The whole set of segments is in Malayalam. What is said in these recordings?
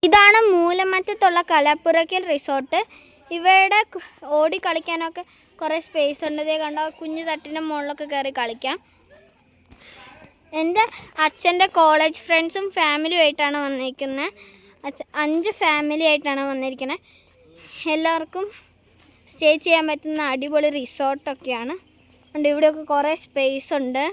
ഇതാണ് മൂലമറ്റത്തുള്ള കലാപ്പുരയ്ക്കൽ റിസോർട്ട്. ഇവിടെ ഓടി കളിക്കാനൊക്കെ കുറേ സ്പേസ് ഉണ്ട്. ഇതേ കണ്ടോ, കുഞ്ഞു തട്ടിൻ്റെ മുകളിലൊക്കെ കയറി കളിക്കാം. എൻ്റെ അച്ഛൻ്റെ കോളേജ് ഫ്രണ്ട്സും ഫാമിലിയുമായിട്ടാണ് വന്നിരിക്കുന്നത്. 5 ഫാമിലി ആയിട്ടാണ് വന്നിരിക്കുന്നത്. എല്ലാവർക്കും സ്റ്റേ ചെയ്യാൻ പറ്റുന്ന അടിപൊളി റിസോർട്ടൊക്കെയാണ്. ഉണ്ട്, ഇവിടെയൊക്കെ കുറേ സ്പേസ് ഉണ്ട്.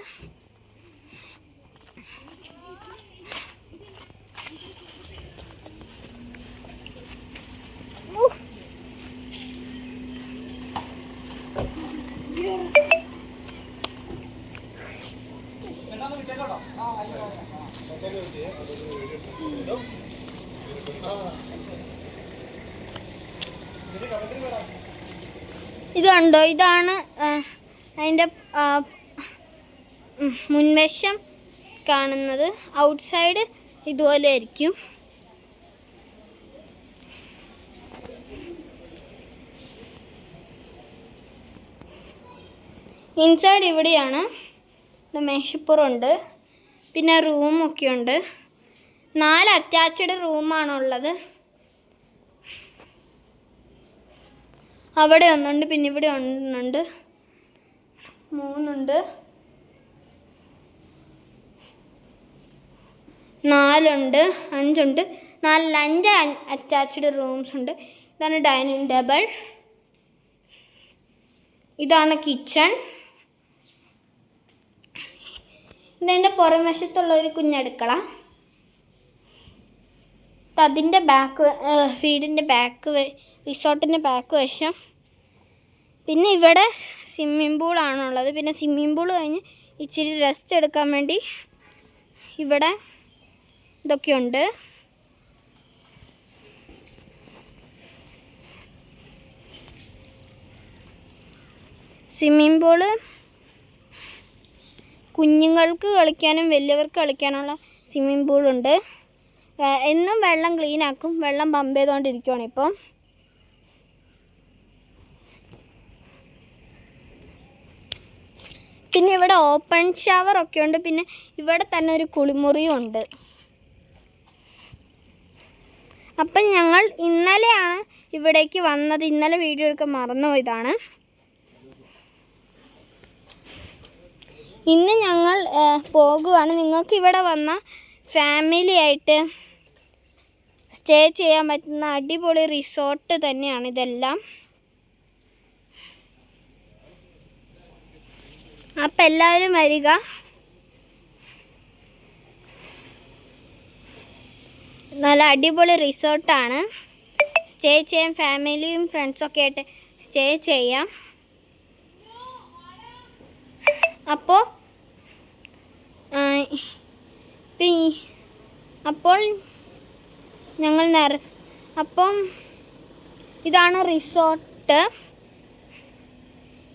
ഇത് കണ്ടോ, ഇതാണ് അതിൻ്റെ മുൻവശം കാണുന്നത്. ഔട്ട്സൈഡ് ഇതുപോലെ ആയിരിക്കും. ഇൻസൈഡ് ഇവിടെയാണ്. മേശപ്പുറമുണ്ട്, പിന്നെ റൂമൊക്കെ ഉണ്ട്. 4 അറ്റാച്ച്ഡ് റൂമാണുള്ളത്. അവിടെ ഒന്നുണ്ട്, പിന്നെ ഇവിടെ ഒന്നുണ്ട്, 3 ഉണ്ട്, 4 ഉണ്ട്, 5 ഉണ്ട്. 5 അറ്റാച്ച്ഡ് റൂംസ് ഉണ്ട്. ഇതാണ് ഡൈനിങ് ടേബിൾ. ഇതാണ് കിച്ചൺ. ഇതിൻ്റെ പുറംവശത്തുള്ള ഒരു കുഞ്ഞടുക്കള. അതിൻ്റെ വീടിൻ്റെ റിസോർട്ടിൻ്റെ ബാക്ക് വശം. പിന്നെ ഇവിടെ സ്വിമ്മിംഗ് പൂളാണുള്ളത്. പിന്നെ സ്വിമ്മിംഗ് പൂൾ കഴിഞ്ഞ് ഇച്ചിരി റെസ്റ്റ് എടുക്കാൻ വേണ്ടി ഇവിടെ ഇതൊക്കെയുണ്ട്. സ്വിമ്മിംഗ് പൂള് കുഞ്ഞുങ്ങൾക്ക് കളിക്കാനും വലിയവർക്ക് കളിക്കാനുള്ള സ്വിമ്മിംഗ് പൂളുണ്ട്. എന്നും വെള്ളം ക്ലീനാക്കും. വെള്ളം പമ്പ് ചെയ്തുകൊണ്ടിരിക്കുകയാണ് ഇപ്പം. പിന്നെ ഇവിടെ ഓപ്പൺ ഷവറൊക്കെ ഉണ്ട്. പിന്നെ ഇവിടെ തന്നെ ഒരു കുളിമുറിയും ഉണ്ട്. അപ്പം ഞങ്ങൾ ഇന്നലെയാണ് ഇവിടേക്ക് വന്നത്. ഇന്നലെ വീഡിയോ എടുക്കാൻ മറന്നുപോയതാണ്. ഇന്ന് ഞങ്ങൾ പോകുകയാണ്. നിങ്ങൾക്ക് ഇവിടെ വന്ന ഫാമിലി ആയിട്ട് സ്റ്റേ ചെയ്യാൻ പറ്റുന്ന അടിപൊളി റിസോർട്ട് തന്നെയാണ് ഇതെല്ലാം. അപ്പം എല്ലാവരും വരിക. നല്ല അടിപൊളി റിസോർട്ടാണ്. സ്റ്റേ ചെയ്യാൻ ഫാമിലിയും ഫ്രണ്ട്സൊക്കെ ആയിട്ട് സ്റ്റേ ചെയ്യാം. അപ്പോൾ ഞങ്ങൾ ഇതാണ് റിസോർട്ട്.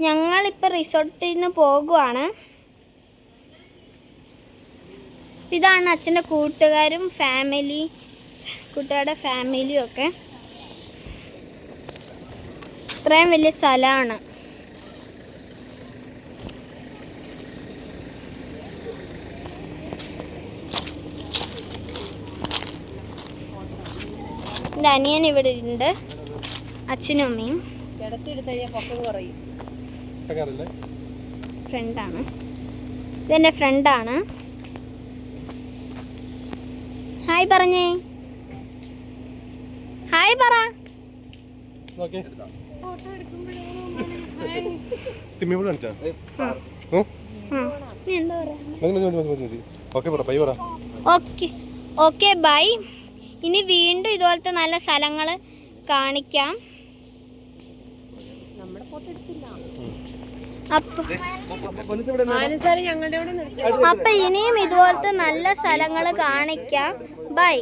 ഞങ്ങളിപ്പോൾ റിസോർട്ടിൽ നിന്ന് പോകുവാണ്. ഇതാണ് അച്ഛൻ്റെ കൂട്ടുകാരും കൂട്ടുകാരുടെ ഫാമിലിയും ഒക്കെ. ഇത്രയും വലിയ സ്ഥലമാണ്. എൻ്റെ അനിയൻ ഇവിടെ ഉണ്ട്, അച്ഛനും അമ്മയും. ഫ്രണ്ടാണ്, ഇതെൻ്റെ ഫ്രണ്ടാണ്. ഹായ് പറഞ്ഞേ, ഹായ് പറ. Okay bye. ഇനി വീണ്ടും ഇതുപോലത്തെ നല്ല സ്ഥലങ്ങൾ കാണിക്കാം. അപ്പൊ ഇനിയും ഇതുപോലത്തെ നല്ല സ്ഥലങ്ങൾ കാണിക്കാം. ബൈ.